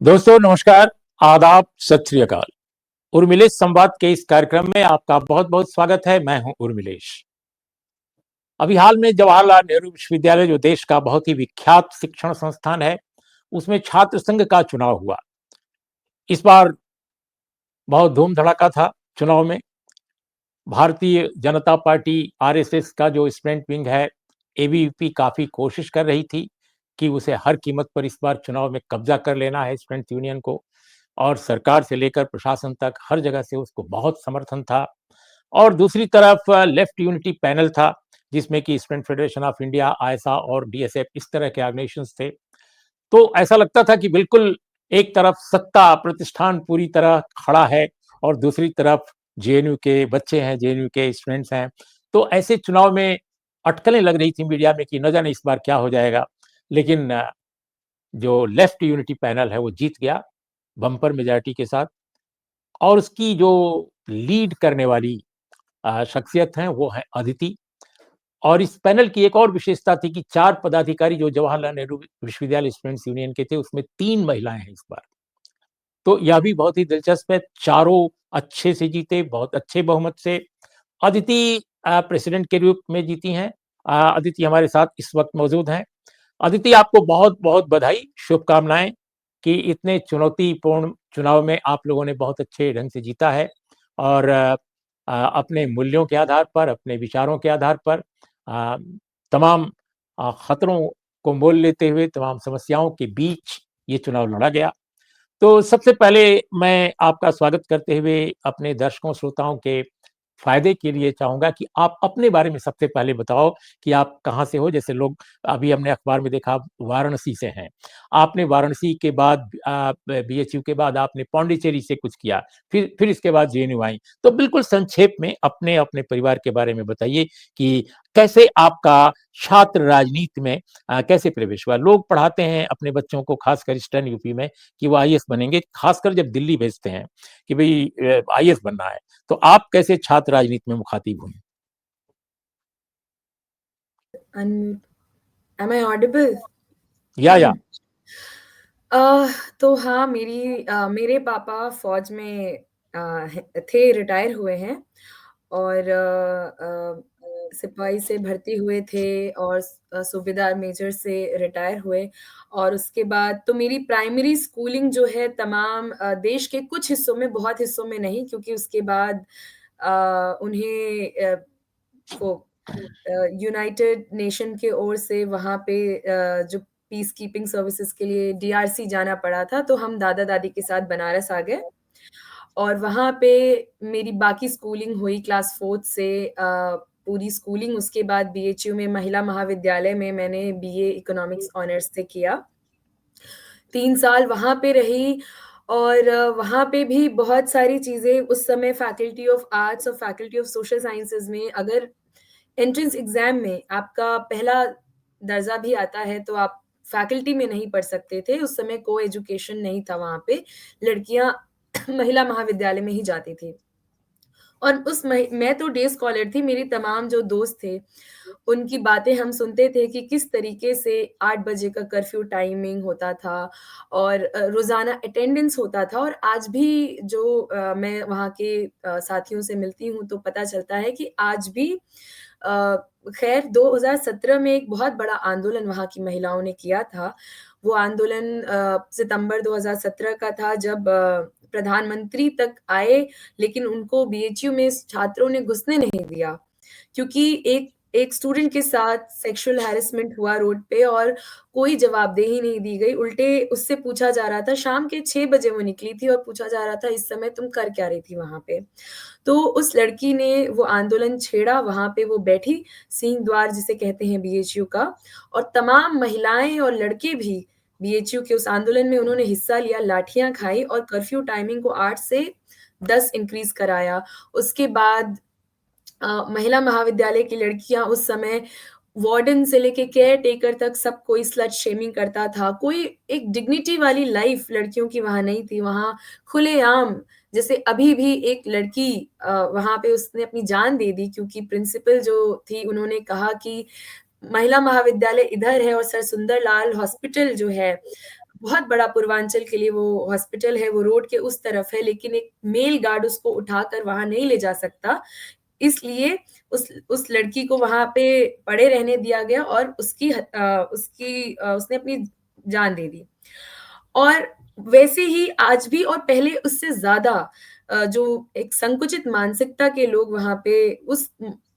दोस्तों नमस्कार, आदाब, सत श्री अकाल। उर्मिलेश संवाद के इस कार्यक्रम में आपका बहुत बहुत स्वागत है। मैं हूं उर्मिलेश। अभी हाल में जवाहरलाल नेहरू विश्वविद्यालय, जो देश का बहुत ही विख्यात शिक्षण संस्थान है, उसमें छात्र संघ का चुनाव हुआ। इस बार बहुत धूम धड़ाका था चुनाव में। भारतीय जनता पार्टी आरएसएस का जो स्टूडेंट विंग है, एबीवीपी, काफी कोशिश कर रही थी कि उसे हर कीमत पर इस बार चुनाव में कब्जा कर लेना है स्टूडेंट यूनियन को, और सरकार से लेकर प्रशासन तक हर जगह से उसको बहुत समर्थन था। और दूसरी तरफ लेफ्ट यूनिटी पैनल था, जिसमें कि स्टूडेंट फेडरेशन ऑफ इंडिया, आयसा और डीएसएफ, इस तरह के ऑर्गेनाइजेशंस थे। तो ऐसा लगता था कि बिल्कुल एक तरफ सत्ता प्रतिष्ठान पूरी तरह खड़ा है और दूसरी तरफ जेएनयू के बच्चे हैं, जेएनयू के स्टूडेंट्स हैं। तो ऐसे चुनाव में अटकलें लग रही थी मीडिया में कि न जाने इस बार क्या हो जाएगा। लेकिन जो लेफ्ट यूनिटी पैनल है वो जीत गया बम्पर मेजॉरिटी के साथ। और उसकी जो लीड करने वाली शख्सियत हैं वो हैं अदिति। और इस पैनल की एक और विशेषता थी कि 4 पदाधिकारी जो जवाहरलाल नेहरू विश्वविद्यालय स्टूडेंट्स यूनियन के थे, उसमें 3 महिलाएं हैं इस बार। तो यह भी बहुत ही दिलचस्प है। चारों अच्छे से जीते, बहुत अच्छे बहुमत से। अदिति प्रेसिडेंट के रूप में जीती हैं। अदिति हमारे साथ इस वक्त मौजूद हैं। अदिति, आपको बहुत बहुत बधाई, शुभकामनाएं कि इतने चुनौतीपूर्ण चुनाव में आप लोगों ने बहुत अच्छे ढंग से जीता है। और अपने मूल्यों के आधार पर, अपने विचारों के आधार पर अ, तमाम खतरों को मोल लेते हुए, तमाम समस्याओं के बीच ये चुनाव लड़ा गया। तो सबसे पहले मैं आपका स्वागत करते हुए अपने दर्शकों श्रोताओं के फायदे के लिए चाहूंगा कि आप अपने बारे में सबसे पहले बताओ कि आप कहाँ से हो। जैसे लोग, अभी हमने अखबार में देखा, आप वाराणसी से हैं। आपने वाराणसी के बाद बीएचयू के बाद आपने पौंडीचेरी से कुछ किया, फिर इसके बाद जेएनयू आई। तो बिल्कुल संक्षेप में अपने अपने परिवार के बारे में बताइए कि कैसे आपका छात्र राजनीति में कैसे प्रवेश हुआ। लोग पढ़ाते हैं अपने बच्चों को, खासकर ईस्टर्न यूपी में, कि वो आईएएस बनेंगे, खासकर जब दिल्ली भेजते हैं कि भाई आईएएस बनना है। तो आप कैसे छात्र राजनीति में मुखातिब हुए? Am I audible? या तो हाँ, मेरे पापा फौज में थे, रिटायर हुए हैं और सिपाही से भर्ती हुए थे और सूबेदार मेजर से रिटायर हुए। और उसके बाद तो मेरी प्राइमरी स्कूलिंग जो है तमाम देश के कुछ हिस्सों में, बहुत हिस्सों में नहीं, क्योंकि उसके बाद उन्हें वो यूनाइटेड नेशन के ओर से वहाँ पे जो पीस कीपिंग सर्विसेज के लिए डीआरसी जाना पड़ा था, तो हम दादा-दादी के साथ बनारस आ गए और वहाँ पे मेरी बाकी स्कूलिंग हुई क्लास 4th से पूरी स्कूलिंग। उसके बाद बीएचयू में महिला महाविद्यालय में मैंने बीए इकोनॉमिक्स ऑनर्स से किया। 3 साल वहाँ पे रही और वहाँ पे भी बहुत सारी चीज़ें, उस समय फैकल्टी ऑफ आर्ट्स और फैकल्टी ऑफ सोशल साइंसेज़ में अगर एंट्रेंस एग्ज़ाम में आपका पहला दर्जा भी आता है, तो आप फैकल्टी में नहीं पढ़ सकते थे। उस समय को-एजुकेशन नहीं था वहाँ पे, लड़कियाँ महिला महाविद्यालय में ही जाती थी। और मैं तो डे स्कॉलर थी, मेरी तमाम जो दोस्त थे, उनकी बातें हम सुनते थे कि किस तरीके से 8 बजे का कर्फ्यू टाइमिंग होता था और रोज़ाना अटेंडेंस होता था। और आज भी जो मैं वहाँ के साथियों से मिलती हूँ, तो पता चलता है कि आज भी अ, खैर 2017 में एक बहुत बड़ा आंदोलन वहाँ की महिलाओं ने किया था। वो आंदोलन सितंबर 2017 का था, जब प्रधानमंत्री तक आए, लेकिन उनको बीएचयू में छात्रों ने घुसने नहीं दिया, क्योंकि एक एक स्टूडेंट के साथ सेक्सुअल हैरेसमेंट हुआ रोड पे और कोई जवाबदेही नहीं दी गई। उल्टे उससे पूछा जा रहा था, शाम के 6 बजे वो निकली थी और पूछा जा रहा था, इस समय तुम कर क्या रही थी वहाँ पे? तो उस लड़की ने वो आंदोलन छेड़ा, वहाँ पे वो बैठी, सिंह द्वार जिसे कहते हैं बीएचयू का, और तमाम महिलाएँ और लड़के भी बीएचयू के उस आंदोलन में उन्होंने हिस्सा लिया, लाठियाँ खाई और कर्फ्यू टाइमिंग को 8 से 10 इंक्रीज़ कराया। उसके बाद महिला महाविद्यालय की लड़कियाँ उस समय वार्डन से लेके केयर टेकर तक सब कोई स्लट शेमिंग करता था। कोई एक डिग्निटी वाली लाइफ़ लड़कियों की वहाँ नहीं थी। वहाँ खुलेआम, जैसे अभी भी एक लड़की वहाँ पे उसने अपनी जान दे दी, क्योंकि प्रिंसिपल जो थी उन्होंने कहा कि महिला महाविद्यालय इधर है और सर सुंदरलाल हॉस्पिटल जो है बहुत बड़ा पूर्वांचल के लिए वो हॉस्पिटल है, वो रोड के उस तरफ है, लेकिन एक मेल गार्ड उसको उठाकर वहाँ नहीं ले जा सकता। इसलिए उस लड़की को वहाँ पे पड़े रहने दिया गया और उसने अपनी जान दे दी। और वैसे ही आज भी और पहले उससे ज़्यादा जो एक संकुचित मानसिकता के लोग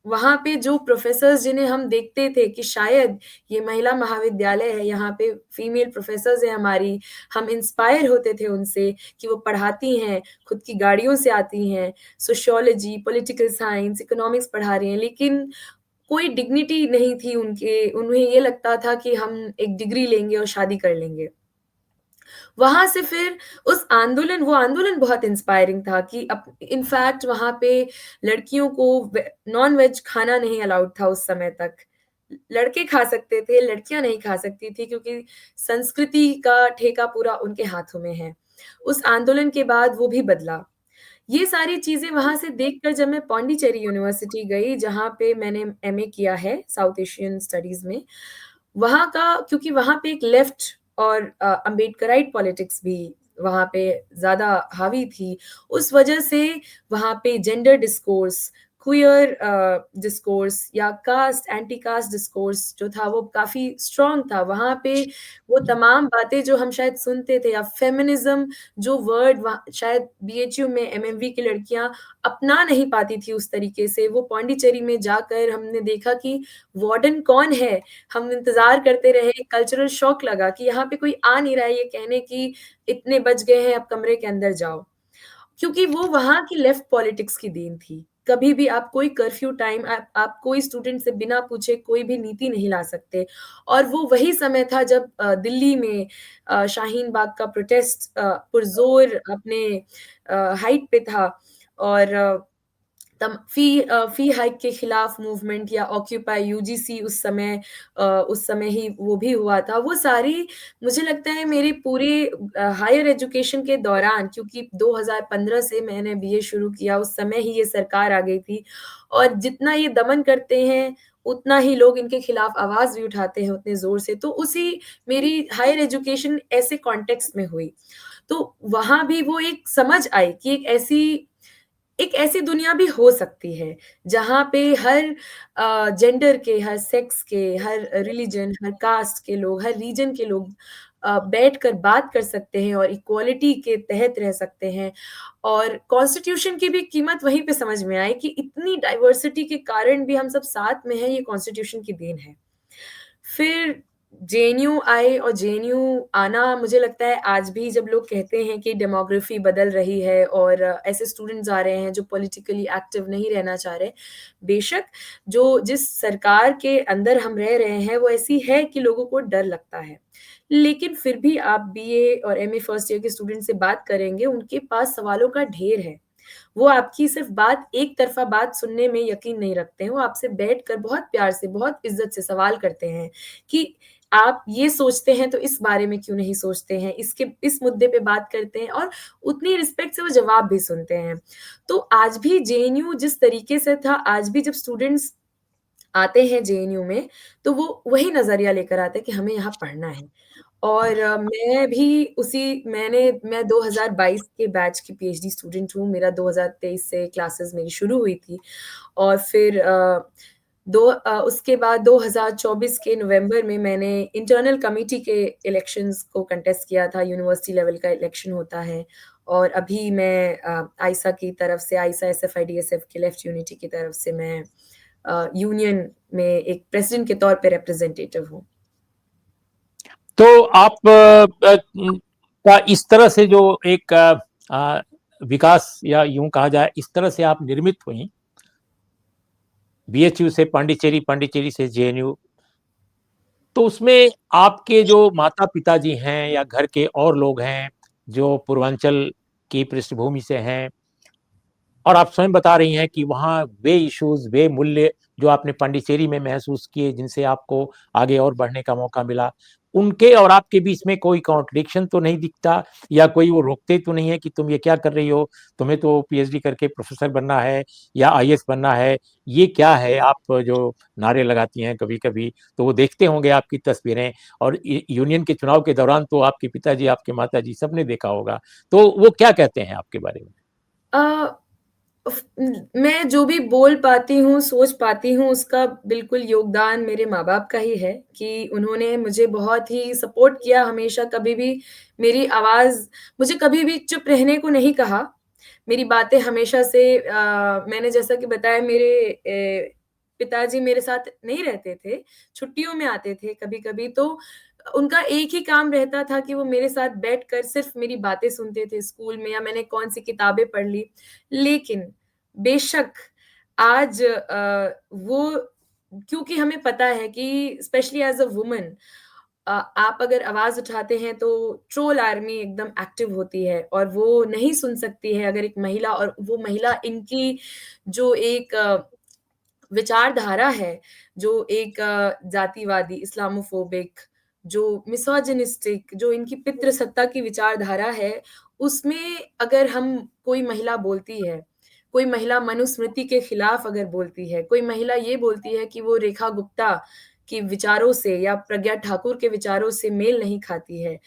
वहाँ पे जो प्रोफ़ेसर्स जिन्हें हम देखते थे कि शायद ये महिला महाविद्यालय है, यहाँ पे फीमेल प्रोफ़ेसर्स हैं हमारी, हम इंस्पायर होते थे उनसे कि वो पढ़ाती हैं, खुद की गाड़ियों से आती हैं, सोशियोलॉजी, पॉलिटिकल साइंस, इकोनॉमिक्स पढ़ा रही हैं, लेकिन कोई डिग्निटी नहीं थी उन्हें ये लगता था कि हम एक डिग्री लेंगे और शादी कर लेंगे। वहाँ से फिर वो आंदोलन बहुत इंस्पायरिंग था कि इनफैक्ट वहाँ पे लड़कियों को नॉन-वेज खाना नहीं अलाउड था उस समय तक। लड़के खा सकते थे, लड़कियाँ नहीं खा सकती थी क्योंकि संस्कृति का ठेका पूरा उनके हाथों में है। उस आंदोलन के बाद वो भी बदला। ये सारी चीज़ें वहाँ से देखकर जब मैं पौंडीचेरी यूनिवर्सिटी गई, जहाँ पे मैंने एमए किया है साउथ एशियन स्टडीज़ में, वहाँ का क्योंकि वहाँ पे एक लेफ्ट और अम्बेडकराइट पॉलिटिक्स भी वहाँ पे ज़्यादा हावी थी। उस वजह से वहाँ पे जेंडर डिस्कोर्स, क्वेयर डिस्कोर्स या एंटी कास्ट डिस्कोर्स जो था वो काफ़ी स्ट्रॉन्ग था। वहाँ पे वो तमाम बातें जो हम शायद सुनते थे या फेमिनिज़्म जो वर्ड वहाँ शायद बीएचयू में एमएमवी की लड़कियाँ अपना नहीं पाती थी उस तरीके से, वो पौंडीचेरी में जाकर हमने देखा कि वार्डन कौन है? हम इंतज़ार करते रहे, कल्चरल शॉक लगा कि यहाँ पे कोई आ नहीं रहा है ये कहने कि इतने बज गए हैं, अब कमरे के अंदर जाओ। क्योंकि वो वहाँ की लेफ्ट पॉलिटिक्स की देन थी। कभी भी आप कोई कर्फ्यू टाइम आप कोई स्टूडेंट से बिना पूछे कोई भी नीति नहीं ला सकते और वो वही समय था जब दिल्ली में शाहीन बाग का प्रोटेस्ट पुरज़ोर अपने हाइट पे था और फी हाइक के खिलाफ मूवमेंट या ऑक्यूपाई यूजीसी उस समय ही वो भी हुआ था। वो सारी मुझे लगता है मेरे पूरे हायर एजुकेशन के दौरान क्योंकि 2015 से मैंने बीए शुरू किया, उस समय ही ये सरकार आ गई थी और जितना ये दमन करते हैं, उतना ही लोग इनके खिलाफ आवाज़ भी उठाते हैं उतने ज़ोर से। तो मेरी हायर एजुकेशन ऐसे कॉन्टेक्स्ट में हुई। तो वहाँ भी वो एक समझ आई कि एक ऐसी दुनिया भी हो सकती है, जहाँ पे हर जेंडर के, हर सेक्स के, हर रिलिजन, हर कास्ट के लोग, हर रीजन के लोग बैठकर बात कर सकते हैं और इक्वालिटी के तहत रह सकते हैं। और कॉन्स्टिट्यूशन की भी कीमत वहीं पे समझ में आई कि इतनी डाइवर्सिटी के कारण भी हम सब साथ में हैं, ये कॉन्स्टिट्यूशन की देन है। फिर जेएनयू आए और जेएनयू आना मुझे लगता है आज भी जब लोग कहते हैं कि डेमोग्राफी बदल रही है और ऐसे स्टूडेंट्स आ रहे हैं जो पॉलिटिकली एक्टिव नहीं रहना चाह रहे। बेशक जिस सरकार के अंदर हम रह रहे हैं वो ऐसी है कि लोगों को डर लगता है। लेकिन फिर भी आप बीए और एमए फर्स्ट ईयर के स्टूडेंट से बात करेंगे, उनके पास सवालों का ढेर है। वो आपकी सिर्फ़ एक तरफ़ा बात सुनने में यकीन नहीं रखते हैं, वो आपसे बैठकर बहुत प्यार से, बहुत इज़्ज़त से सवाल करते हैं कि आप ये सोचते हैं तो इस बारे में क्यों नहीं सोचते हैं? इस मुद्दे पे बात करते हैं और उतनी रिस्पेक्ट से वो जवाब भी सुनते हैं। तो आज भी जेएनयू जिस तरीके से था, आज भी जब स्टूडेंट्स आते हैं जेएनयू में, तो वो वही नज़रिया लेकर आते हैं कि हमें यहाँ पढ़ना है। और मैं 2022 के बैच की पीएचडी स्टूडेंट हूँ, मेरा 2023 से क्लासेस मेरी शुरू हुई थी और फिर उसके बाद 2024 के नवंबर में मैंने इंटरनल कमिटी के इलेक्शंस को कंटेस्ट किया था, यूनिवर्सिटी लेवल का इलेक्शन होता है और अभी मैं आइसा की तरफ से आइसा एसएफआईडीएसएफ के लेफ्ट यूनिटी की तरफ से मैं यूनियन में एक प्रेसिडेंट के तौर पे रिप्रेजेंटेटिव हूँ। तो आप का इस तरह से जो एक विकास या यूं कहा जाए इस तरह से आप निर्मित हुई बीएचयू से पांडिचेरी, पांडिचेरी से जेएनयू, तो उसमें आपके जो माता पिताजी हैं या घर के और लोग हैं जो पूर्वांचल की पृष्ठभूमि से हैं और आप स्वयं बता रही हैं कि वहाँ वे इश्यूज, वे मूल्य जो आपने पांडिचेरी में महसूस किए, जिनसे आपको आगे और बढ़ने का मौका मिला, उनके और आपके बीच में कोई कॉन्ट्रडिक्शन तो नहीं दिखता, या कोई वो रोकते तो नहीं है कि तुम ये क्या कर रही हो, तुम्हें तो पीएचडी करके प्रोफेसर बनना है या आईएएस बनना है, ये क्या है आप जो नारे लगाती हैं कभी कभी, तो वो देखते होंगे आपकी तस्वीरें, और यूनियन के चुनाव के दौरान तो आपके पिताजी, आपके माताजी सबने देखा होगा, तो वो क्या कहते हैं आपके बारे में? मैं जो भी बोल पाती हूँ, सोच पाती हूँ, उसका बिल्कुल योगदान मेरे माँ-बाप का ही है कि उन्होंने मुझे बहुत ही सपोर्ट किया हमेशा, कभी भी मेरी आवाज़ मुझे कभी भी चुप रहने को नहीं कहा। मेरी बातें हमेशा से मैंने जैसा कि बताया मेरे पिताजी मेरे साथ नहीं रहते थे, छुट्टियों में आते थे कभी-कभी, तो उनका एक ही काम रहता था कि वो मेरे साथ बैठकर सिर्फ़ मेरी बातें सुनते थे स्कूल में या मैंने कौन-सी किताबें पढ़ ली। लेकिन बेशक आज वो क्योंकि हमें पता है कि स्पेशली एज़ अ वुमन आप अगर आवाज़ उठाते हैं तो ट्रोल आर्मी एकदम एक्टिव होती है और वो नहीं सुन सकती है अगर एक महिला और वो महिला इनकी जो एक विचारधारा है, जो एक जातिवादी, इस्लामोफोबिक, जो मिसोजिनिस्टिक, जो इनकी पितृसत्ता की विचारधारा है, उसमें अगर हम कोई महिला बोलती है, कोई महिला मनुस्मृति के खिलाफ अगर बोलती है, कोई महिला ये बोलती है कि वो रेखा गुप्ता के विचारों से या प्रज्ञा ठाकुर के विचारों से मेल नहीं खाती है,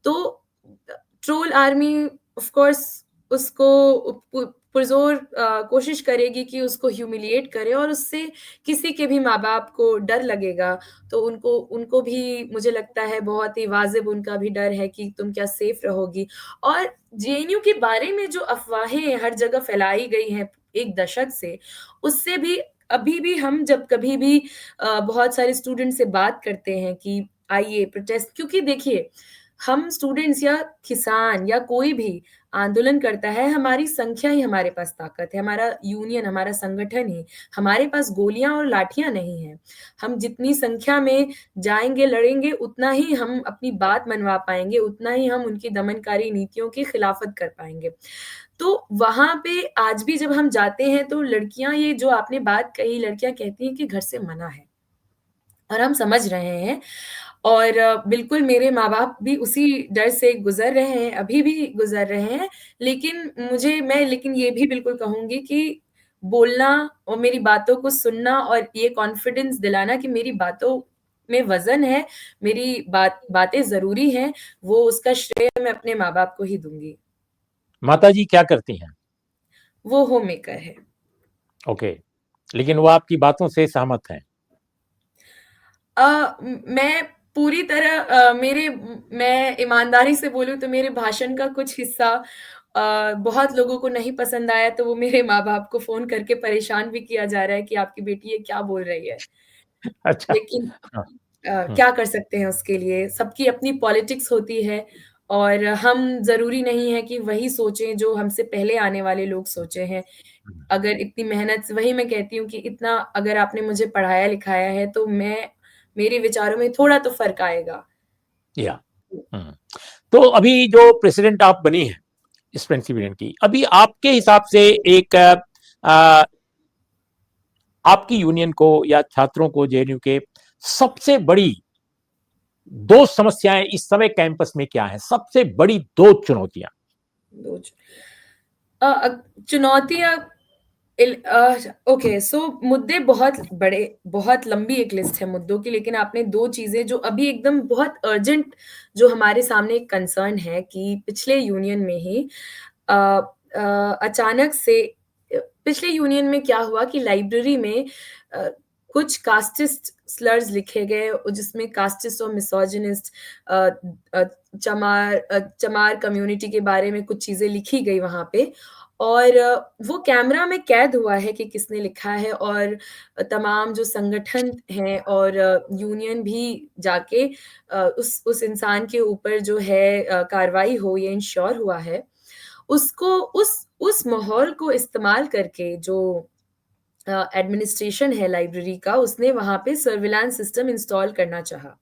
तो ट्रोल आर्मी ऑफ कोर्स उसको पु पुरज़ोर कोशिश करेगी कि उसको ह्यूमिलिएट करे और उससे किसी के भी माँ-बाप को डर लगेगा, तो उनको उनको भी मुझे लगता है बहुत ही वाजिब उनका भी डर है कि तुम क्या सेफ रहोगी। और जेएनयू के बारे में जो अफ़वाहें हर जगह फैलाई गई हैं 1 दशक से, उससे भी अभी भी हम जब कभी भी बहुत सारे स्टूडेंट से बात करते हैं कि आइए प्रोटेस्ट क्योंकि देखिए, हम स्टूडेंट्स या किसान या कोई भी आंदोलन करता है, हमारी संख्या ही हमारे पास ताकत है, हमारा यूनियन, हमारा संगठन ही। हमारे पास गोलियाँ और लाठियाँ नहीं हैं। हम जितनी संख्या में जाएँगे, लड़ेंगे, उतना ही हम अपनी बात मनवा पाएँगे, उतना ही हम उनकी दमनकारी नीतियों की खिलाफत कर पाएँगे। तो वहाँ पे आज भी जब हम जाते हैं, तो लड़कियाँ ये जो आपने बात कही, लड़कियाँ कहती हैं कि घर से मना है। और हम समझ रहे हैं और बिल्कुल मेरे माँ-बाप भी उसी डर से गुज़र रहे हैं, अभी भी गुज़र रहे हैं। लेकिन ये भी बिल्कुल कहूँगी कि बोलना और मेरी बातों को सुनना और ये कॉन्फिडेंस दिलाना कि मेरी बातों में वज़न है, मेरी बातें ज़रूरी हैं, वो उसका श्रेय मैं अपने माँ-बाप को ही दूँगी। माताजी क्या करती हैं? वो होम मेकर है। ओके, लेकिन वो आपकी बातों से सहमत हैं। मैं पूरी तरह मैं ईमानदारी से बोलूँ तो मेरे भाषण का कुछ हिस्सा बहुत लोगों को नहीं पसंद आया, तो वो मेरे माँ-बाप को फ़ोन करके परेशान भी किया जा रहा है कि आपकी बेटी ये क्या बोल रही है। अच्छा। लेकिन हाँ। हुँ, क्या कर सकते हैं उसके लिए? सबकी अपनी पॉलिटिक्स होती है और हम ज़रूरी नहीं है कि वही सोचें जो हमसे पहले आने वाले लोग सोचे हैं। हुँ, अगर इतनी मेहनत से वही मैं कहती हूँ कि इतना अगर आपने मुझे पढ़ाया-लिखाया है, तो मेरे विचारों में थोड़ा तो फ़र्क आएगा। या हुँ। तो अभी जो प्रेसिडेंट आप बनी हैं, स्पेंसी यूनियन की, अभी आपके हिसाब से एक आपकी यूनियन को या छात्रों को जेएनयू के सबसे बड़ी 2 समस्याएँ इस समय कैंपस में क्या हैं? सबसे बड़ी 2 चुनौतियाँ? 2 चुनौतियाँ ओके सो मुद्दे बहुत बड़े बहुत लंबी एक लिस्ट है मुद्दों की, लेकिन आपने 2 चीज़ें जो अभी एकदम बहुत अर्जेंट जो हमारे सामने एक कंसर्न है कि पिछले यूनियन में ही अ अचानक से पिछले यूनियन में क्या हुआ कि लाइब्रेरी में अ, कुछ कास्टिस्ट स्लर्स लिखे गए जिसमें कास्टिस्ट और मिसोजिनिस्ट अ अ, चमार कम्युनिटी के बारे में कुछ चीज़ें लिखी गई वहाँ पे और वो कैमरा में कैद हुआ है कि किसने लिखा है और तमाम जो संगठन हैं और यूनियन भी जाके उस इंसान के ऊपर जो है कार्रवाई हो ये इंश्योर हुआ है। उसको उस माहौल को इस्तेमाल करके जो एडमिनिस्ट्रेशन है लाइब्रेरी का उसने वहाँ पे सर्विलांस सिस्टम इंस्टॉल करना चाहा।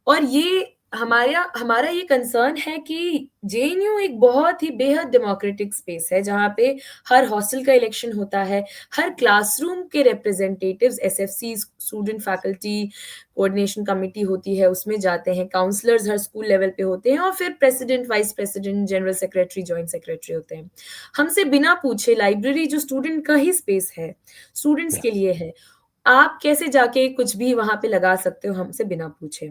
और ये हमारा ये कंसर्न है कि जेएनयू एक बहुत ही बेहद डेमोक्रेटिक स्पेस है, जहाँ पे हर हॉस्टल का इलेक्शन होता है, हर क्लासरूम के representatives, SFC, student faculty coordination committee होती है, उसमें जाते हैं, काउंसलर्स हर स्कूल लेवल पे होते हैं, और फिर president, vice president, general secretary, joint secretary होते हैं। हमसे बिना पूछे लाइब्रेरी जो स्टूडेंट का ही स्पेस है, स्टूडेंट्स या के लिए है, आप कैसे जाके कुछ भी वहाँ पे लगा सकते हो हमसे बिना पूछे?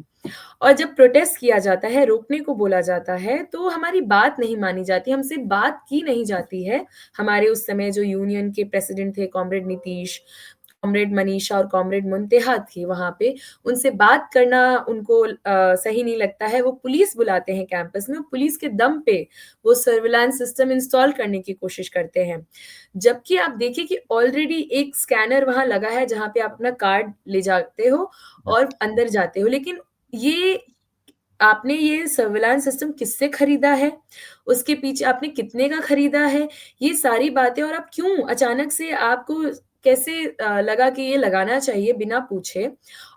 और जब प्रोटेस्ट किया जाता है, रोकने को बोला जाता है, तो हमारी बात नहीं मानी जाती, हमसे बात की नहीं जाती है। हमारे उस समय जो यूनियन के प्रेसिडेंट थे, कॉमरेड नीतीश, कॉमरेड मनीषा और कॉमरेड मुंतहा थी वहाँ पे, उनसे बात करना उनको सही नहीं लगता है। वो पुलिस बुलाते हैं कैंपस में, पुलिस के दम पे वो सर्विलांस सिस्टम इंस्टॉल करने की कोशिश करते हैं। जबकि आप देखिए कि ऑलरेडी एक स्कैनर वहाँ लगा है, जहाँ पे आप अपना कार्ड ले जाते हो और अंदर जाते हो। लेकिन ये आपने ये सर्विलांस सिस्टम किससे खरीदा है? उसके पीछे आपने कितने का खरीदा है? ये सारी बातें, और आप क्यों अचानक से आपको कैसे लगा कि ये लगाना चाहिए बिना पूछे,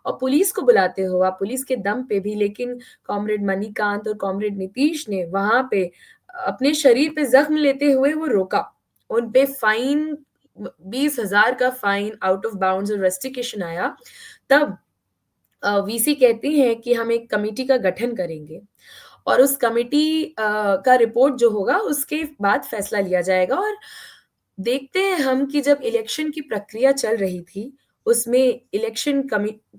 और पुलिस को बुलाते हो आप, पुलिस के दम पे भी। लेकिन कॉमरेड मणिकांत और कॉमरेड नीतीश ने वहाँ पे अपने शरीर पे ज़ख्म लेते हुए वो रोका। उन पे फाइन 20,000 का फाइन, आउट ऑफ बाउंड्स और रेस्ट्रिक्शन आया। तब वीसी कहती हैं कि हम एक कमिटी का गठन करेंगे, और उस कमिटी का रिपोर्ट जो होगा उसके बाद फैसला लिया जाएगा। और देखते हैं हम कि जब इलेक्शन की प्रक्रिया चल रही थी, उसमें इलेक्शन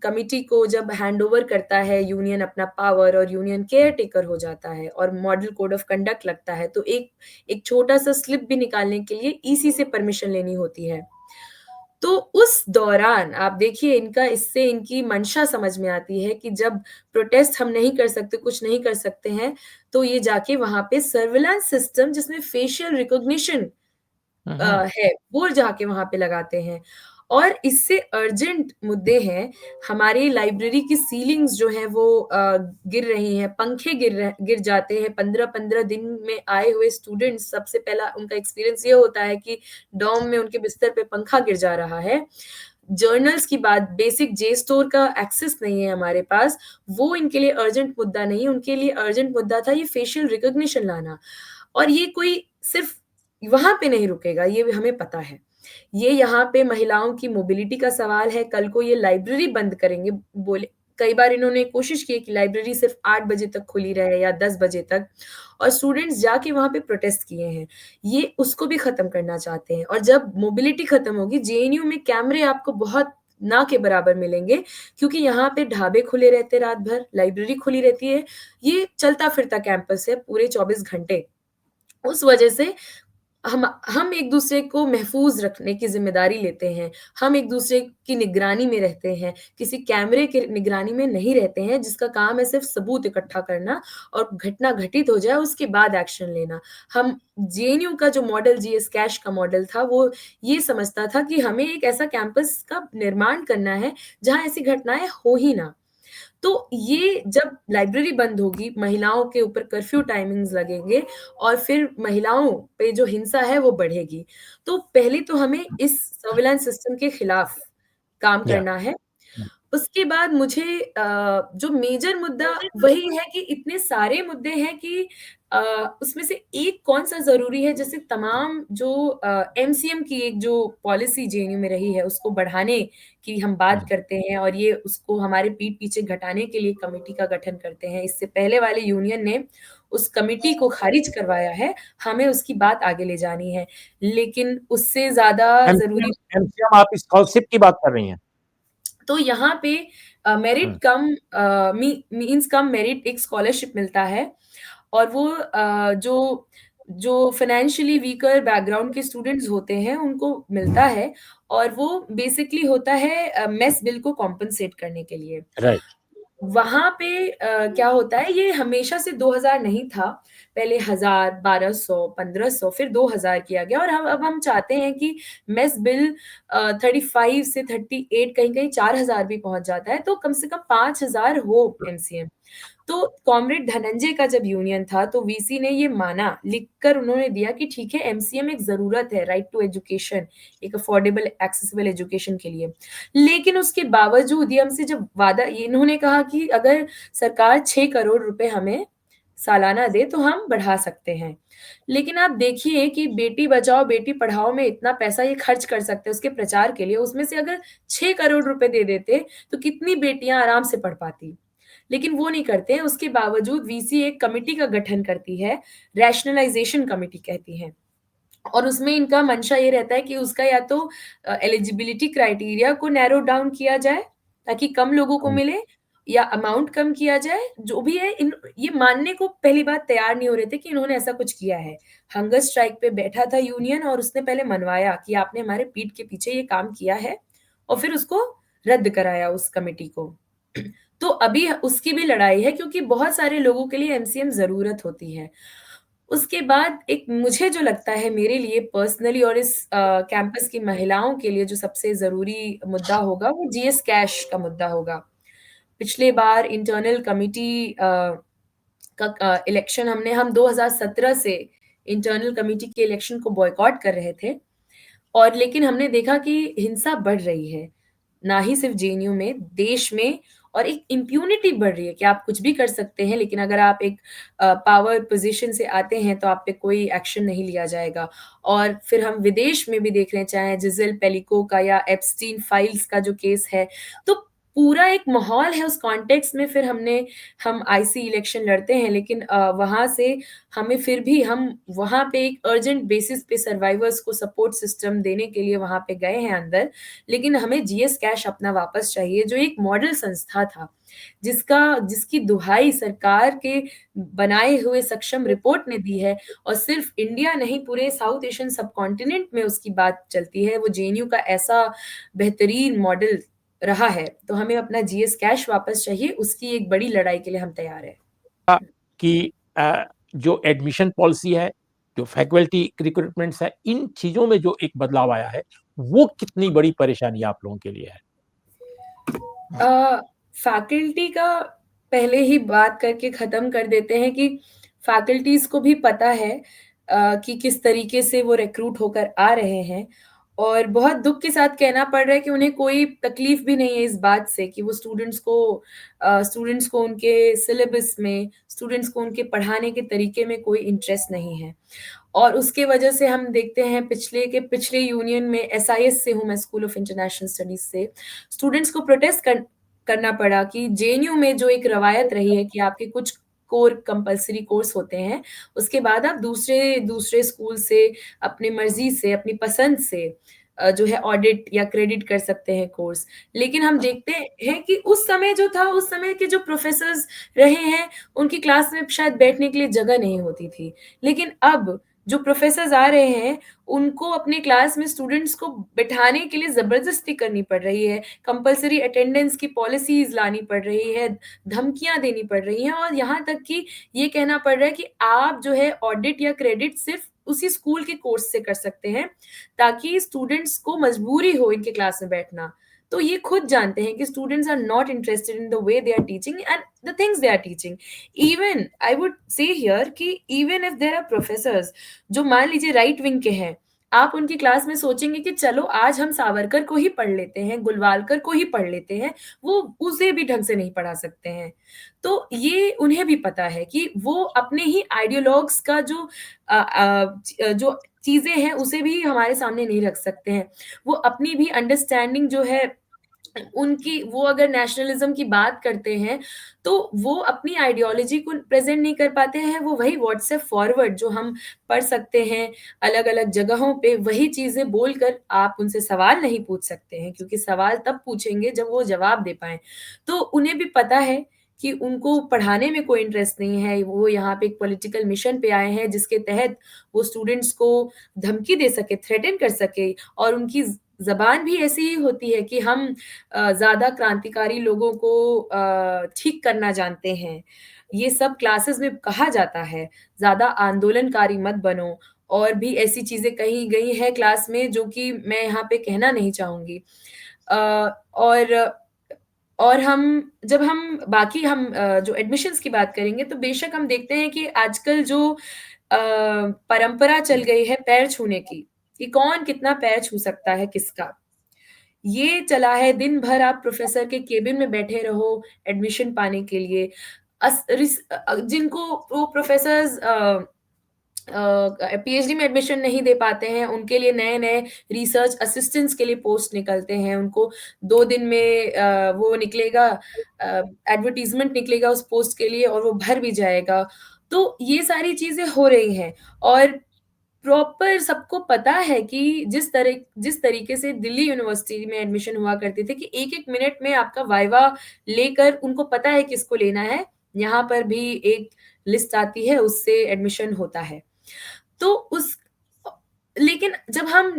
कमिटी को जब हैंडओवर करता है यूनियन अपना पावर, और यूनियन केयर टेकर हो जाता है और मॉडल कोड ऑफ कंडक्ट लगता है, तो एक एक छोटा-सा स्लिप भी निकालने के लिए ईसी से परमिशन लेनी होती है। तो उस दौरान आप देखिए, इनका इससे इनकी मंशा समझ में आती है कि जब प्रोटेस्ट हम नहीं कर सकते, कुछ नहीं कर सकते हैं, तो ये जाके वहाँ पे सर्विलांस सिस्टम जिसमें फेशियल रिकॉग्निशन है, वो जाके वहाँ पे लगाते हैं। और इससे अर्जेंट मुद्दे हैं, हमारी लाइब्रेरी की सीलिंग्स जो हैं वो गिर रही हैं, पंखे गिर जाते हैं। 15-15 दिन में आए हुए स्टूडेंट्स, सबसे पहला उनका एक्सपीरियंस ये होता है कि डॉर्म में उनके बिस्तर पे पंखा गिर जा रहा है। जर्नल्स की बात, बेसिक जेस्टोर का एक्सेस नहीं है हमारे पास, वो इनके लिए अर्जेंट मुद्दा नहीं, उनके लिए अर्जेंट मुद्दा था ये फेशियल रिकॉग्निशन लाना। और ये कोई सिर्फ वहाँ पे नहीं रुकेगा, ये हमें पता है। ये यहाँ पे महिलाओं की मोबिलिटी का सवाल है, कल को ये लाइब्रेरी बंद करेंगे, बोले कई बार इन्होंने कोशिश की है कि लाइब्रेरी सिर्फ 8 बजे तक खुली रहे या 10 बजे तक, और स्टूडेंट्स जाके वहाँ पे प्रोटेस्ट किए हैं। ये उसको भी खत्म करना चाहते हैं, और जब मोबिलिटी खत्म होगी, जेएनयू में कैमरे आपको बहुत ना के बराबर मिलेंगे, क्योंकि यहाँ पे ढाबे खुले रहते हैं रात भर, लाइब्रेरी खुली रहती है, ये चलता-फिरता कैंपस है पूरे 24 घंटे। उस वजह से हम एक-दूसरे को महफ़ूज़ रखने की ज़िम्मेदारी लेते हैं। हम एक-दूसरे की निगरानी में रहते हैं, किसी कैमरे की निगरानी में नहीं रहते हैं, जिसका काम है सिर्फ़ सबूत इकट्ठा करना, और घटना घटित हो जाए उसके बाद एक्शन लेना। हम जेएनयू का जो मॉडल, जीएस कैश का मॉडल था, वो ये समझता था कि हमें एक ऐसा कैंपस का निर्माण करना है, जहाँ ऐसी घटनाएँ हो ही ना। तो ये जब लाइब्रेरी बंद होगी, महिलाओं के ऊपर कर्फ्यू टाइमिंग्स लगेंगे, और फिर महिलाओं पे जो हिंसा है वो बढ़ेगी। तो पहले तो हमें इस सर्विलांस सिस्टम के खिलाफ काम या करना है। उसके बाद मुझे जो मेजर मुद्दा वही है कि इतने सारे मुद्दे हैं कि अ, उसमें से एक कौन-सा ज़रूरी है, जैसे तमाम जो एमसीएम की एक जो पॉलिसी जेएनयू में रही है, उसको बढ़ाने की हम बात करते हैं, और ये उसको हमारे पीठ पीछे घटाने के लिए कमिटी का गठन करते हैं। इससे पहले वाले यूनियन ने उस कमिटी को खारिज करवाया है, हमें उसकी बात आगे ले जानी है। लेकिन उससे ज़्यादा एमसीएम ज़रूरी, एमसीएम आप स्कॉलरशिप की बात कर रही हैं? तो यहाँ पे मेरिट हुँ, कम मीन्स कम मेरिट एक स्कॉलरशिप मिलता है, और वो जो जो फाइनेंशियली वीकर बैकग्राउंड के स्टूडेंट्स होते हैं उनको मिलता है, और वो बेसिकली होता है मेस बिल को कॉम्पेंसेट करने के लिए। राइट। वहाँ पे क्या होता है, ये हमेशा से 2000 नहीं था, पहले 1000, 1200, 1500, फिर 2000 किया गया, और अब हम चाहते हैं कि मेस बिल 35 से 38, कहीं-कहीं 4000 भी पहुँच जाता है, तो कम से कम 5000 हो एमसीएम। तो कॉमरेड धनंजय का जब यूनियन था तो वीसी ने ये माना, लिखकर उन्होंने दिया कि ठीक है, एमसीएम एक ज़रूरत है, राइट टू एजुकेशन, एक अफोर्डेबल एक्सेसिबल एजुकेशन के लिए। लेकिन उसके बावजूद ये हमसे जब वादा, ये इन्होंने कहा कि अगर सरकार 6 करोड़ रुपए हमें सालाना दे तो हम बढ़ा सकते हैं। लेकिन आप देखिए कि बेटी बचाओ बेटी पढ़ाओ में इतना पैसा ये खर्च कर सकते हैं उसके प्रचार के लिए, उसमें से अगर 6 करोड़ रुपए दे देते तो कितनी बेटियां आराम से पढ़ पाती। लेकिन वो नहीं करते हैं, उसके बावजूद वीसी एक कमिटी का गठन करती है, रैशनलाइजेशन कमिटी कहती है। और उसमें इनका मंशा ये रहता है कि उसका या तो एलिजिबिलिटी क्राइटेरिया को नैरो डाउन किया जाए ताकि कम लोगों को मिले, या अमाउंट कम किया जाए, जो भी है। इन ये मानने को पहली बात तैयार नहीं हो रहे थे कि इन्होंने ऐसा कुछ किया है। हंगर स्ट्राइक पे बैठा था यूनियन और उसने पहले मनवाया कि आपने हमारे पीठ के पीछे ये काम किया है, और फिर उसको रद्द कराया उस कमिटी को। तो अभी उसकी भी लड़ाई है क्योंकि बहुत सारे लोगों के लिए एमसीएम ज़रूरत होती है। उसके बाद एक मुझे जो लगता है मेरे लिए पर्सनली और इस कैंपस की महिलाओं के लिए जो सबसे ज़रूरी मुद्दा होगा वो जीएस कैश का मुद्दा होगा। पिछले बार इंटरनल कमिटी का इलेक्शन हम 2017 से इंटरनल कमिटी के इलेक्शन को बॉयकॉट कर रहे थे, और लेकिन हमने देखा कि हिंसा बढ़ रही है, ना ही सिर्फ जेएनयू में, देश में। और एक इम्प्यूनिटी बढ़ रही है कि आप कुछ भी कर सकते हैं, लेकिन अगर आप एक पावर पोजीशन से आते हैं तो आप पे कोई एक्शन नहीं लिया जाएगा। और फिर हम विदेश में भी देख रहे हैं, चाहे जिजेल पेलिको का या एप्स्टीन फाइल्स का जो केस है, तो पूरा एक माहौल है। उस कॉन्टेक्स्ट में फिर हम आईसी इलेक्शन लड़ते हैं, लेकिन वहाँ से हमें फिर भी हम वहाँ पे एक अर्जेंट बेसिस पे सर्वाइवर्स को सपोर्ट सिस्टम देने के लिए वहाँ पे गए हैं अंदर। लेकिन हमें जीएस कैश अपना वापस चाहिए, जो एक मॉडल संस्था था, जिसकी दुहाई सरकार के बनाए हुए सक्षम रिपोर्ट ने दी है, और सिर्फ इंडिया नहीं पूरे साउथ एशियन सबकॉन्टिनेंट में उसकी बात चलती है। वो जेएनयू का ऐसा बेहतरीन मॉडल रहा है, तो हमें अपना जीएस कैश वापस चाहिए। उसकी एक बड़ी लड़ाई के लिए हम तैयार हैं। कि जो एडमिशन पॉलिसी है, जो फैकल्टी रिक्रूटमेंट्स है, इन चीजों में जो एक बदलाव आया है, वो कितनी बड़ी परेशानी आप लोगों के लिए है? फैकल्टी का पहले ही बात करके खत्म कर देते हैं कि फैकल्टीज को भी पता है कि किस तरीके से वो रिक्रूट होकर आ रहे हैं, और बहुत दुख के साथ कहना पड़ रहा है कि उन्हें कोई तकलीफ भी नहीं है इस बात से कि वो स्टूडेंट्स को उनके सिलेबस में, स्टूडेंट्स को उनके पढ़ाने के तरीके में कोई इंटरेस्ट नहीं है। और उसके वजह से हम देखते हैं पिछले यूनियन में, एसआईएस से हूँ मैं, स्कूल ऑफ इंटरनेशनल स्टडीज से, स्टूडेंट्स को प्रोटेस्ट करना पड़ा कि जेएनयू में जो एक रवायत रही है कि आपके कुछ कोर कंपल्सरी कोर्स होते हैं, उसके बाद आप दूसरे दूसरे स्कूल से अपनी मर्जी से, अपनी पसंद से जो है ऑडिट या क्रेडिट कर सकते हैं कोर्स। लेकिन हम देखते हैं कि उस समय जो था, उस समय के जो प्रोफेसर्स रहे हैं, उनकी क्लास में शायद बैठने के लिए जगह नहीं होती थी। लेकिन अब जो प्रोफेसर्स आ रहे हैं, उनको अपने क्लास में स्टूडेंट्स को बिठाने के लिए ज़बरदस्ती करनी पड़ रही है, कंपल्सरी अटेंडेंस की पॉलिसीज़ लानी पड़ रही है, धमकियाँ देनी पड़ रही हैं, और यहाँ तक कि ये कहना पड़ रहा है कि आप जो है ऑडिट या क्रेडिट सिर्फ़ उसी स्कूल के कोर्स से कर सकते हैं, ताकि स्टूडेंट्स को मजबूरी हो इनके क्लास में बैठना। तो ये खुद जानते हैं कि students are not interested in the way they are teaching and the things they are teaching. Even I would say here कि even if there are professors जो मान लीजिए राइट विंग के हैं, आप उनकी क्लास में सोचेंगे कि चलो आज हम सावरकर को ही पढ़ लेते हैं, गुलवालकर को ही पढ़ लेते हैं, वो उसे भी ढंग से नहीं पढ़ा सकते हैं। तो ये उन्हें भी पता है कि वो अपने ही आइडियोलॉग्स का जो चीज़ें हैं उसे भी हमारे सामने नहीं रख सकते हैं। वो अपनी भी अंडरस्टैंडिंग जो है उनकी, वो अगर नेशनलिज्म की बात करते हैं, तो वो अपनी आइडियोलॉजी को प्रेज़ेंट नहीं कर पाते हैं। वो वही व्हाट्सएप फॉरवर्ड जो हम पढ़ सकते हैं अलग-अलग जगहों पे, वही चीज़ें बोलकर आप उनसे सवाल नहीं पूछ सकते हैं, क्योंकि सवाल तब पूछेंगे जब वो जवाब दे पाएँ। तो उन्हें भी पता है कि उनको पढ़ाने में कोई इंटरेस्ट नहीं है। वो यहाँ पे एक पॉलिटिकल मिशन पे आए हैं जिसके तहत वो स्टूडेंट्स को धमकी दे सके, थ्रेटन कर सके, और उनकी ज़बान भी ऐसी ही होती है कि हम ज़्यादा क्रांतिकारी लोगों को ठीक करना जानते हैं। ये सब क्लासेस में कहा जाता है, ज़्यादा आंदोलनकारी मत बनो, और भी ऐसी चीज़ें कही गई हैं क्लास में जो कि मैं यहाँ पे कहना नहीं चाहूँगी। और और जब हम बाकी जो एडमिशन्स की बात करेंगे तो बेशक हम देखते हैं कि आजकल जो परंपरा चल गई है पैर छूने की, कि कौन कितना पैर छू सकता है किसका। ये चला है दिन भर आप प्रोफ़ेसर के केबिन में बैठे रहो एडमिशन पाने के लिए। जिनको वो प्रोफ़ेसर्स पीएचडी में एडमिशन नहीं दे पाते हैं, उनके लिए नए-नए रिसर्च असिस्टेंट्स के लिए पोस्ट निकलते हैं। उनको 2 दिन में वो निकलेगा एडवर्टाइज़मेंट निकलेगा उस पोस्ट के लिए और वो भर भी जाएगा। तो ये सारी चीज़ें हो रही हैं और प्रॉपर सबको पता है कि जिस तरीके से दिल्ली यूनिवर्सिटी में एडमिशन हुआ करते थे कि 1-1 मिनट में आपका वाइवा लेकर उनको पता है किसको लेना है, यहाँ पर भी एक लिस्ट आती है, उससे एडमिशन होता है। तो उस लेकिन जब हम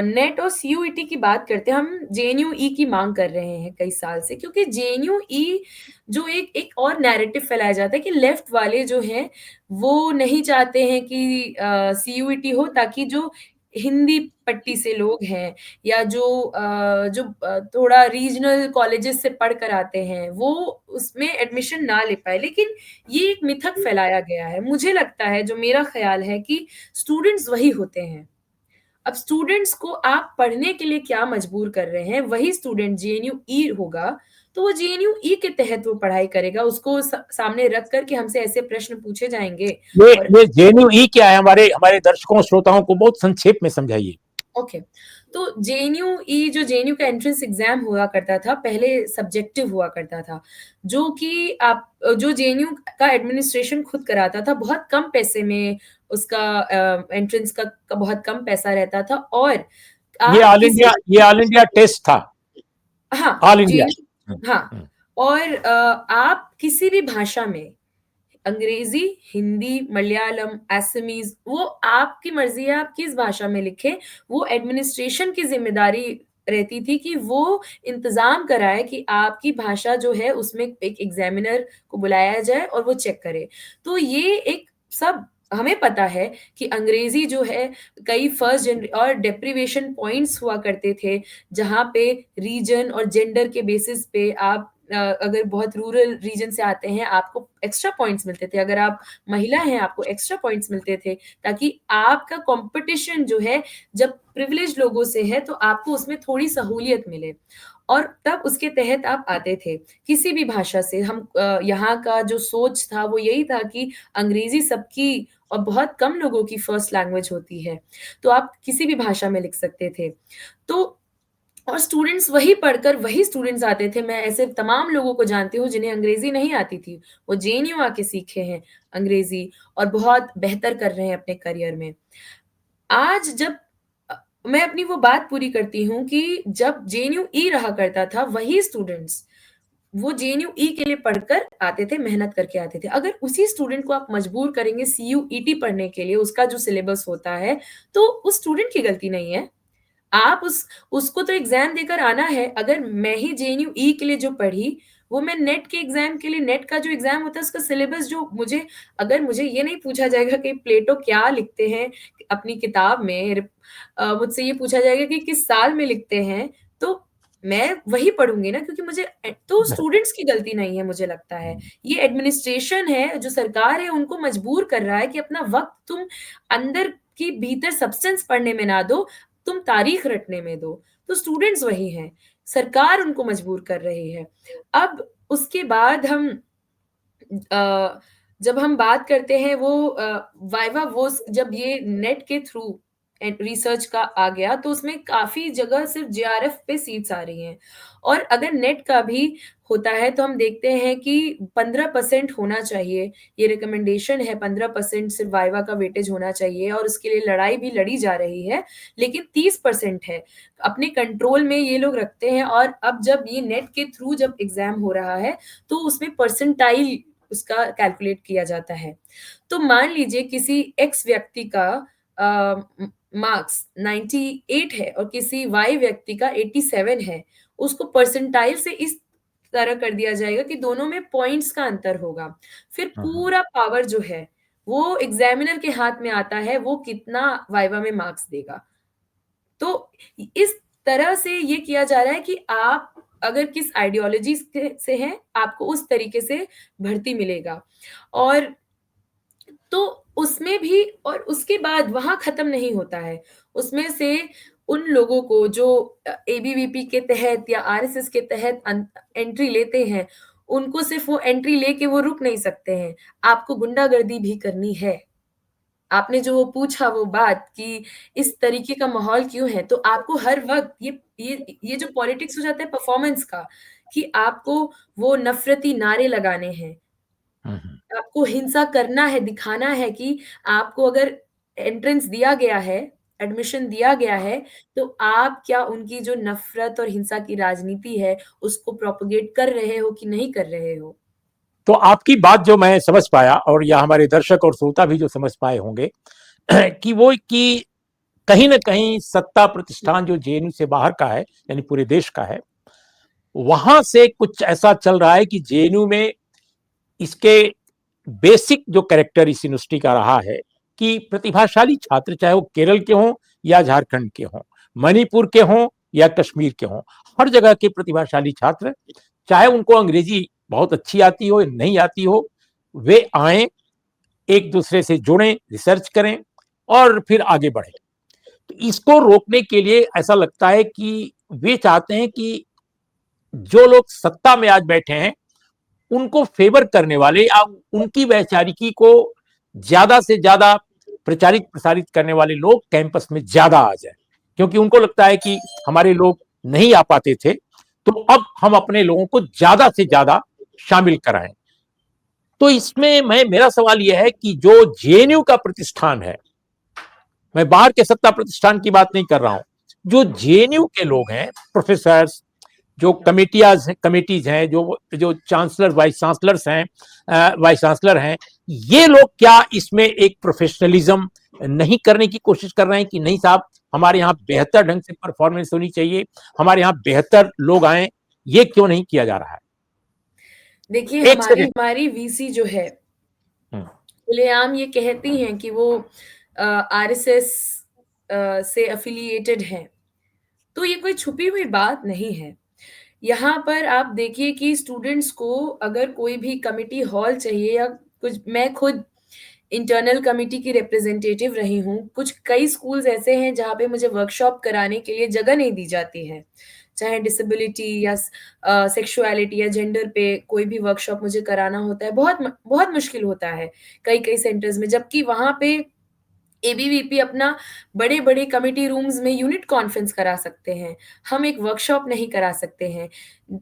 नेट और सीयूईटी की बात करते हैं, हम जेएनयूई की माँग कर रहे हैं कई साल से क्योंकि जेएनयूई जो एक एक और नैरेटिव फैलाया जाता है कि लेफ्ट वाले जो हैं, वो नहीं चाहते हैं कि सीयूईटी हो ताकि जो हिंदी पट्टी से लोग हैं या थोड़ा रीजनल कॉलेजेस से पढ़ कर आते हैं, वो उसमें एडमिशन ना ले पाएँ। लेकिन ये एक मिथक फैलाया गया है। मुझे लगता है, जो मेरा ख़्याल है कि स्टूडेंट्स वही होते हैं। अब स्टूडेंट्स को आप पढ़ने के लिए क्या मजबूर कर रहे हैं, वही स्टूडेंट जेएनयूई होगा, तो वो जेएनयूई के तहत वो पढ़ाई करेगा। उसको सामने रख कर के हमसे ऐसे प्रश्न पूछे जाएँगे ये और ये जेएनयूई क्या है? हमारे दर्शकों श्रोताओं को बहुत संक्षेप में समझाइए। ओके, तो जेएनयू का एंट्रेंस एग्ज़ाम हुआ करता था, पहले सब्जेक्टिव हुआ करता था, जो जेएनयू का एडमिनिस्ट्रेशन खुद कराता था, बहुत कम पैसे में उसका एंट्रेंस का बहुत कम पैसा रहता था और आप किसी ये ऑल इंडिया टेस्ट था। हाँ, ऑल इंडिया। जेएनयू हाँ, और आप किसी भी भाषा में अंग्रेज़ी, हिंदी, मलयालम, असमीज़ वो आपकी मर्ज़ी है आप किस भाषा में लिखें, वो एडमिनिस्ट्रेशन की ज़िम्मेदारी रहती थी कि वो इंतज़ाम कराए कि आपकी भाषा जो है उसमें एक एग्ज़ामिनर को बुलाया जाए और वो चेक करे। तो ये एक सब हमें पता है कि अंग्रेज़ी जो है कई फर्स्ट जनरे और डेप्रिवेशन पॉइंट्स हुआ करते थे, जहाँ पे रीजन और जेंडर के बेसिस पे आप अगर बहुत रूरल रीजन से आते हैं, आपको एक्स्ट्रा पॉइंट्स मिलते थे। अगर आप महिला हैं, आपको एक्स्ट्रा पॉइंट्स मिलते थे, ताकि आपका कॉम्पिटिशन जो है, जब प्रिविलेज्ड लोगों से है, तो आपको उसमें थोड़ी सहूलियत मिले और तब उसके तहत आप आते थे। किसी भी भाषा से यहाँ का जो सोच था, वो यही था कि अंग्रेज़ी सबकी और बहुत कम लोगों की फर्स्ट लैंग्वेज होती है, तो आप किसी भी भाषा में लिख सकते थे। तो और स्टूडेंट्स वही पढ़कर वही स्टूडेंट्स आते थे। मैं ऐसे तमाम लोगों को जानती हूँ जिन्हें अंग्रेज़ी नहीं आती थी। वो जेएनयू आके सीखे हैं अंग्रेज़ी और बहुत बेहतर कर रहे हैं अपने करियर में। आज जब मैं अपनी वो बात पूरी करती हूँ कि जब जेएनयूई रहा करता था, वही स्टूडेंट्स वो जेएनयूई के लिए पढ़कर आते थे, मेहनत करके आते थे। अगर उसी स्टूडेंट को आप मजबूर करेंगे सीयूईटी पढ़ने के लिए, उसका जो सिलेबस होता है, तो उस स्टूडेंट की गलती नहीं है। आप उसको तो एग्ज़ाम देकर आना है। अगर मैं ही जेएनयूई के लिए जो पढ़ी, वो मैं नेट के एग्ज़ाम के लिए नेट का जो एग्ज़ाम होता है उसका सिलेबस जो अगर मुझे ये नहीं पूछा जाएगा कि प्लेटो क्या लिखते हैं अपनी किताब में मुझसे ये पूछा जाएगा कि किस साल में लिखते हैं, तो मैं वही पढ़ूँगी ना क्योंकि तो स्टूडेंट्स की गलती नहीं है मुझे लगता है। ये एडमिनिस्ट्रेशन है, जो सरकार है उनको मजबूर कर रहा है कि अपना वक़्त तुम अंदर की भीतर सब्सटेंस पढ़ने में ना दो, तुम तारीख रटने में दो। तो स्टूडेंट्स वही हैं, सरकार उनको मजबूर कर रही है। अब उसके बाद जब हम बात करते हैं वाइवा जब ये नेट के थ्रू रिसर्च का आ गया तो उसमें काफ़ी जगह सिर्फ़ जेआरएफ पे सीट्स आ रही हैं और अगर नेट का भी होता है तो हम देखते हैं कि 15% होना चाहिए। ये रिकमेंडेशन है 15% सिर्फ़ वाइवा का वेटेज होना चाहिए और उसके लिए लड़ाई भी लड़ी जा रही है, लेकिन 30% है। अपने कंट्रोल में ये लोग रखते हैं और अब जब ये नेट के थ्रू जब एग्ज़ाम हो रहा है, तो उसमें परसेंटाइल उसका कैलकुलेट किया जाता है। तो मान लीजिए किसी एक्स व्यक्ति का मार्क्स 98 है और किसी वाई व्यक्ति का 87 है, उसको परसेंटाइल से इस तरह कर दिया जाएगा कि दोनों में पॉइंट्स का अंतर होगा। फिर पूरा पावर जो है, वो एग्ज़ामिनर के हाथ में आता है, वो कितना वाइवा में मार्क्स देगा। तो इस तरह से ये किया जा रहा है कि आप अगर किस आइडियोलॉजी से हैं, आपको उस तरीके से भर्ती मिलेगा। और तो उसमें भी, और उसके बाद वहाँ खत्म नहीं होता है। उसमें से उन लोगों को जो एबीवीपी के तहत या आरएसएस के तहत एंट्री लेते हैं, उनको सिर्फ वो एंट्री लेके वो रुक नहीं सकते हैं, आपको गुंडागर्दी भी करनी है। आपने जो वो पूछा वो बात कि इस तरीके का माहौल क्यों है, तो आपको हर वक़्त ये जो पॉलिटिक्स हो जाता है परफॉर्मेंस का, कि आपको वो नफ़रती नारे लगाने हैं। आपको हिंसा करना है, दिखाना है कि आपको अगर एंट्रेंस दिया गया है, एडमिशन दिया गया है, तो आप क्या उनकी जो नफ़रत और हिंसा की राजनीति है, उसको प्रोपेगेट कर रहे हो कि नहीं कर रहे हो? तो आपकी बात जो मैं समझ पाया, और या हमारे दर्शक और श्रोता भी जो समझ पाए होंगे, कि वो कि कहीं न कहीं सत्ता प्रतिष्ठान जो जेएनयू से बाहर का है, यानी पूरे देश का है, वहां से कुछ ऐसा चल रहा है कि जेएनयू में इसके बेसिक जो कैरेक्टर इस यूनिवर्सिटी का रहा है कि प्रतिभाशाली छात्र, चाहे वो केरल के हों या झारखंड के हों, मणिपुर के हों या कश्मीर के हों, हर जगह के प्रतिभाशाली छात्र, चाहे उनको अंग्रेजी बहुत अच्छी आती हो या नहीं आती हो, वे आए, एक दूसरे से जुड़ें, रिसर्च करें और फिर आगे बढ़ें। तो इसको रोकने के लिए ऐसा लगता है कि वे चाहते हैं कि जो लोग सत्ता में आज बैठे हैं, उनको फेवर करने वाले या उनकी वैचारिकी को ज्यादा से ज्यादा प्रचारित प्रसारित करने वाले लोग कैंपस में ज्यादा आ जाए, क्योंकि उनको लगता है कि हमारे लोग नहीं आ पाते थे, तो अब हम अपने लोगों को ज्यादा से ज्यादा शामिल कराएं। तो इसमें मेरा सवाल यह है कि जो जेएनयू का प्रतिष्ठान है, मैं बाहर के सत्ता प्रतिष्ठान की बात नहीं कर रहा हूं, जो जेएनयू के लोग हैं, प्रोफेसर्स, जो कमिटीज हैं, जो जो चांसलर वाइस चांसलर्स हैं, वाइस चांसलर हैं, ये लोग क्या इसमें एक प्रोफेशनलिज्म नहीं करने की कोशिश कर रहे हैं कि नहीं साहब, हमारे यहाँ बेहतर ढंग से परफॉर्मेंस होनी चाहिए, हमारे यहाँ बेहतर लोग आए, ये क्यों नहीं किया जा रहा है? देखिए, एक हमारी सेकंड। हमारी वीसी जो है, हम्म, खुलेआम ये कहती हैं कि वो आरएसएस से एफिलिएटेड हैं। तो ये कोई छुपी हुई बात नहीं है। यहाँ पर आप देखिए कि स्टूडेंट्स को अगर कोई भी कमिटी हॉल चाहिए या कुछ, मैं खुद इंटरनल कमिटी की रिप्रेजेंटेटिव रही हूँ। कुछ कई स्कूल्स ऐसे हैं जहाँ पे मुझे वर्कशॉप कराने के लिए जगह नहीं दी जाती है। चाहे डिसेबिलिटी या सेक्सुअलिटी या जेंडर पे कोई भी वर्कशॉप मुझे कराना होता है, बहुत मुश्किल होता है कई-कई सेंटर्स में। जबकि वहाँ पे एबीवीपी अपना बड़े-बड़े कमिटी रूम्स में यूनिट कॉन्फ्रेंस करा सकते हैं। हम एक वर्कशॉप नहीं करा सकते हैं।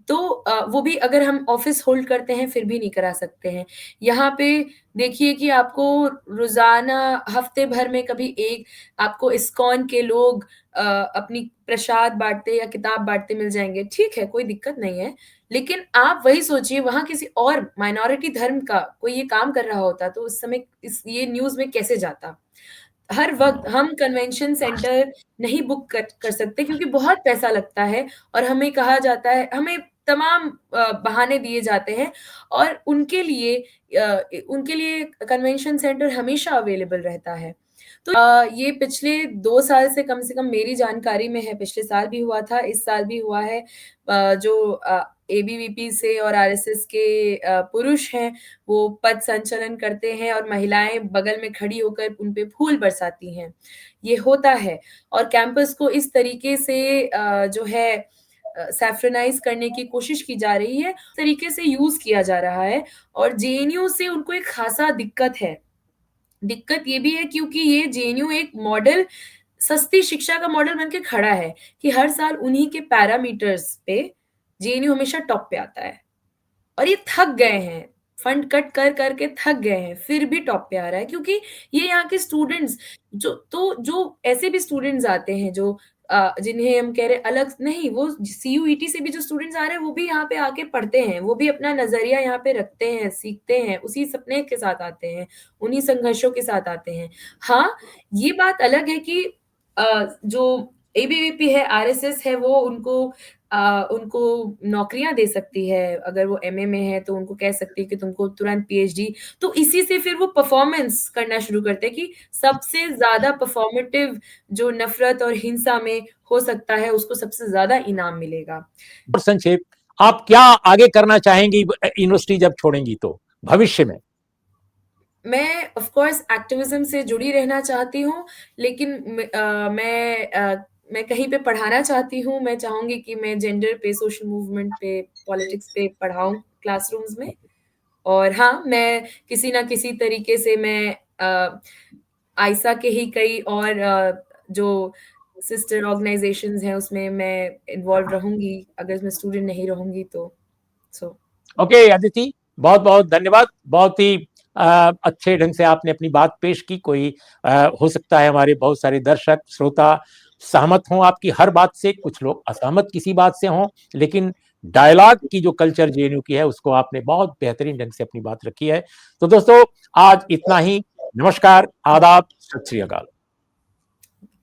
तो वो भी अगर हम ऑफ़िस होल्ड करते हैं फिर भी नहीं करा सकते हैं। यहाँ पे देखिए कि आपको रोज़ाना हफ़्ते भर में कभी एक आपको इस्कॉन के लोग अपनी प्रसाद बाँटते या किताब बाँटते मिल जाएँगे। ठीक है, कोई दिक्कत नहीं है। लेकिन आप वही सोचिए, वहाँ किसी और माइनॉरिटी धर्म का कोई ये काम कर रहा होता तो उस समय ये न्यूज़ में कैसे जाता? हर वक़्त हम कन्वेंशन सेंटर नहीं बुक कर सकते क्योंकि बहुत पैसा लगता है और हमें कहा जाता है, हमें तमाम बहाने दिए जाते हैं और उनके लिए कन्वेंशन सेंटर हमेशा अवेलेबल रहता है। तो ये पिछले 2 साल से कम मेरी जानकारी में है, पिछले साल भी हुआ था, इस साल भी हुआ है। एबीवीपी से और आरएसएस के पुरुष हैं, वो पथ संचलन करते हैं और महिलाएँ बगल में खड़ी होकर उन पे फूल बरसाती हैं। ये होता है और कैंपस को इस तरीके से जो है सैफ्रनाइज़ करने की कोशिश की जा रही है, तरीके से यूज़ किया जा रहा है और जेएनयू से उनको एक ख़ासा दिक्कत है। दिक्कत ये भी है क्योंकि ये जेएनयू एक मॉडल, सस्ती शिक्षा का मॉडल बन के खड़ा है कि हर साल उन्हीं के पैरामीटर्स पे जेएनयू हमेशा टॉप पे आता है। और ये थक गए हैं, फंड कट कर के थक गए हैं, फिर भी टॉप पे आ रहा है क्योंकि ये यहाँ के स्टूडेंट्स जो ऐसे भी स्टूडेंट्स आते हैं जो जिन्हें हम कह रहे हैं अलग नहीं, वो सीयूईटी से भी जो स्टूडेंट्स आ रहे हैं वो भी यहाँ पे आके पढ़ते हैं, वो भी अपना नज़रिया यहाँ पे रखते हैं, सीखते हैं, उसी सपने के साथ आते हैं, उन्हीं संघर्षों के साथ आते हैं। हाँ, ये बात अलग है कि जो एबीवीपी है, आरएसएस है, वो उनको उनको नौकरियाँ दे सकती है। अगर वो एमए में है, तो उनको कह सकती है कि तुमको तुरंत पीएचडी। तो इसी से फिर वो परफ़ॉर्मेंस करना शुरू करते हैं कि सबसे ज़्यादा परफ़ॉर्मेटिव जो नफ़रत और हिंसा में हो सकता है, उसको सबसे ज़्यादा इनाम मिलेगा। और संक्षेप, आप क्या आगे करना चाहेंगी यूनिवर्सिटी जब छोड़ेंगी तो, भविष्य में? मैं ऑफ कोर्स एक्टिविज़्म से जुड़ी रहना चाहती हूँ, लेकिन मैं कहीं पे पढ़ाना चाहती हूँ। मैं चाहूँगी कि मैं जेंडर पे, सोशल मूवमेंट पे, पॉलिटिक्स पे पढ़ाऊँ क्लासरूम्स में। और हाँ, मैं किसी न किसी तरीके से मैं आइसा के ही कई और जो सिस्टर ऑर्गनाइज़ेशंस हैं, उसमें मैं इन्वॉल्व रहूँगी, अगर मैं स्टूडेंट नहीं रहूँगी तो। सो ओके अदिति, बहुत-बहुत धन्यवाद। बहुत ही अच्छे ढंग से आपने अपनी बात पेश की। कोई हो सकता है हमारे बहुत सारे दर्शक, श्रोता सहमत हों आपकी हर बात से, कुछ लोग असहमत किसी बात से हों, लेकिन डायलॉग की जो कल्चर जेएनयू की है, उसको आपने बहुत बेहतरीन ढंग से अपनी बात रखी है। तो दोस्तों, आज इतना ही। नमस्कार, आदाब, सत श्री अकाल।